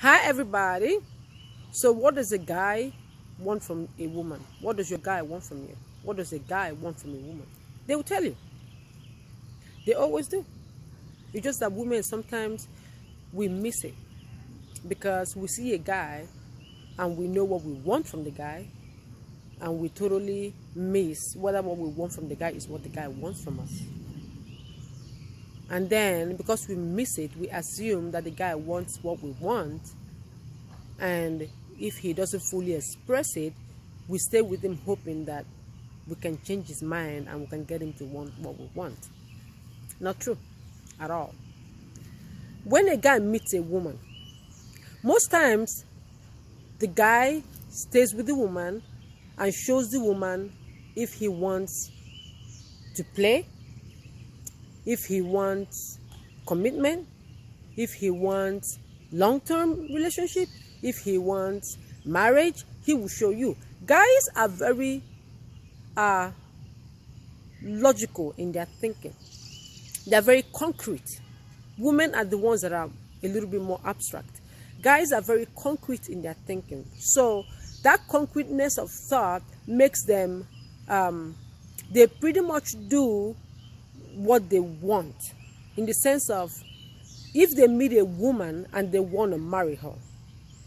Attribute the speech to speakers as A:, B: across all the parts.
A: Hi everybody. So what does a guy want from a woman? What does your guy want from you? What does a guy want from a woman? They will tell you. They always do. It's just that women sometimes we miss it because we see a guy and we know what we want from the guy and we totally miss whether what we want from the guy is what the guy wants from us. And then because we miss it, we assume that the guy wants what we want, and if he doesn't fully express it, we stay with him hoping that we can change his mind and we can get him to want what we want. Not true at all. When a guy meets a woman, most times the guy stays with the woman and shows the woman if he wants to play, if he wants commitment, if he wants long-term relationship, if he wants marriage, he will show you. Guys are very logical in their thinking. They're very concrete. Women are the ones that are a little bit more abstract. Guys are very concrete in their thinking. So that concreteness of thought makes them, they pretty much do what they want, in the sense of if they meet a woman and they want to marry her,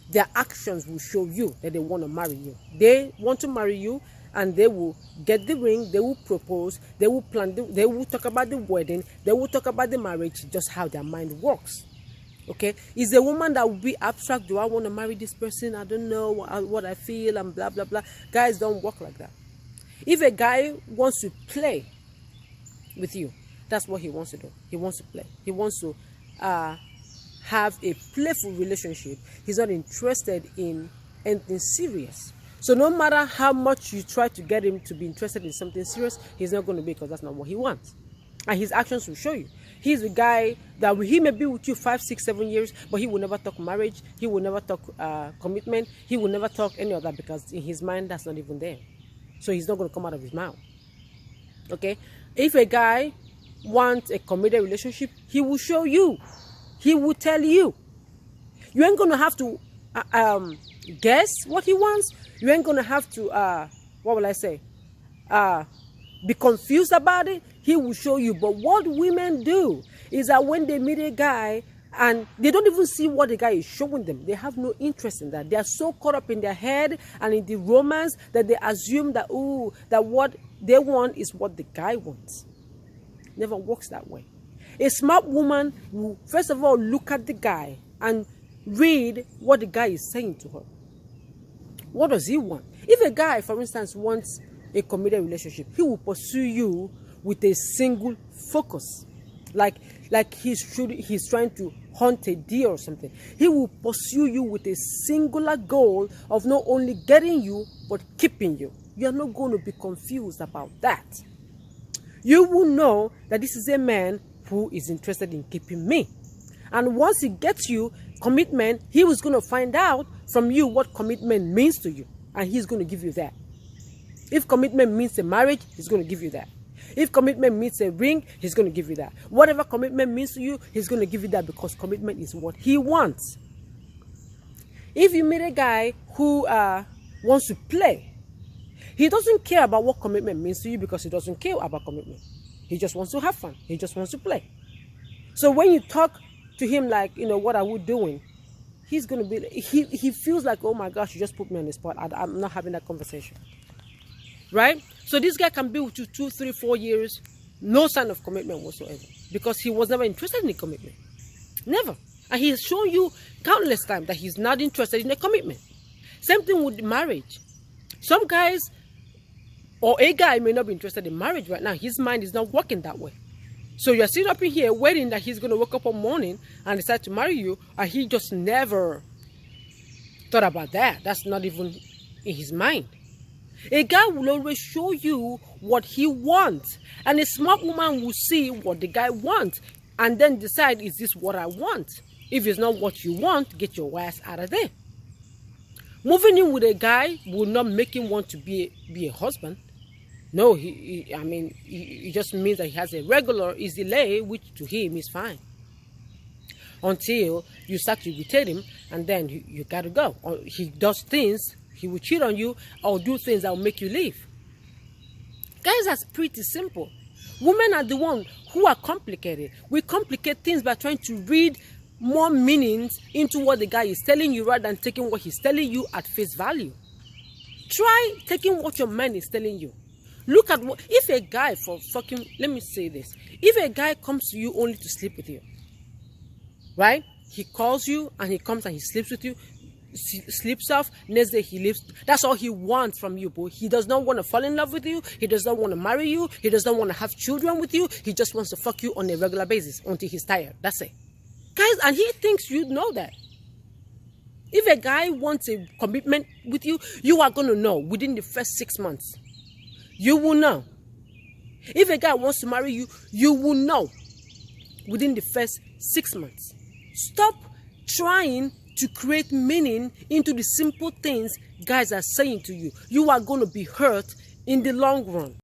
A: their actions will show you that they want to marry you. They want to marry you and they will get the ring, they will propose, they will plan, they will talk about the wedding, they will talk about the marriage, just how their mind works. Okay, is a woman that will be abstract. Do I want to marry this person? I don't know what I feel and blah blah blah. Guys don't work like that. If a guy wants to play with you, that's what he wants to do. He wants to play. He wants to have a playful relationship. He's not interested in anything serious. So no matter how much you try to get him to be interested in something serious, he's not going to be, because that's not what he wants. And his actions will show you. He's a guy that he may be with you 5, 6, 7 years, but he will never talk marriage. He will never talk commitment. He will never talk any of that, because in his mind, that's not even there. So he's not going to come out of his mouth. Okay? If a guy wants a committed relationship, he will show you. He will tell you. You ain't going to have to guess what he wants. You ain't going to have to, what will I say? Be confused about it. He will show you. But what women do is that when they meet a guy and they don't even see what the guy is showing them, they have no interest in that. They are so caught up in their head and in the romance that they assume that, that what they want is what the guy wants. Never works that way. A smart woman will first of all look at the guy and read what the guy is saying to her. What does he want? If a guy, for instance, wants a committed relationship, he will pursue you with a single focus, like he's trying to hunt a deer or something. He will pursue you with a singular goal of not only getting you but keeping you. You are not going to be confused about that. You will know that this is a man who is interested in keeping me. And once he gets you commitment, he was going to find out from you what commitment means to you. And he's going to give you that. If commitment means a marriage, he's going to give you that. If commitment means a ring, he's going to give you that. Whatever commitment means to you, he's going to give you that, because commitment is what he wants. If you meet a guy who wants to play, he doesn't care about what commitment means to you, because he doesn't care about commitment. He just wants to have fun. He just wants to play. So when you talk to him like, what are we doing? He's going to be, he feels like, oh my gosh, you just put me on the spot. I'm not having that conversation. Right? So this guy can be with you 2, 3, 4 years, no sign of commitment whatsoever, because he was never interested in a commitment. Never. And he has shown you countless times that he's not interested in a commitment. Same thing with marriage. Some guys, or a guy, may not be interested in marriage right now. His mind is not working that way. So you're sitting up in here waiting that he's going to wake up one morning and decide to marry you, and he just never thought about that. That's not even in his mind. A guy will always show you what he wants, and a smart woman will see what the guy wants and then decide, is this what I want? If it's not what you want, get your ass out of there. Moving in with a guy will not make him want to be a husband. No, it just means that he has a regular easy lay, which to him is fine. until you start to irritate him, and then you gotta go. Or he does things, he will cheat on you or do things that will make you leave. Guys, that's pretty simple. Women are the ones who are complicated. We complicate things by trying to read more meanings into what the guy is telling you rather than taking what he's telling you at face value. Try taking what your man is telling you. Look at what, if a guy let me say this. If a guy comes to you only to sleep with you, right? He calls you and he comes and he sleeps with you, sleeps off, next day he leaves. That's all he wants from you, boy. He does not want to fall in love with you. He does not want to marry you. He does not want to have children with you. He just wants to fuck you on a regular basis until he's tired. That's it. Guys, and he thinks you know that. If a guy wants a commitment with you, you are going to know within the first 6 months. You will know. If a guy wants to marry you, you will know within the first 6 months. Stop trying to create meaning into the simple things guys are saying to you. You are going to be hurt in the long run.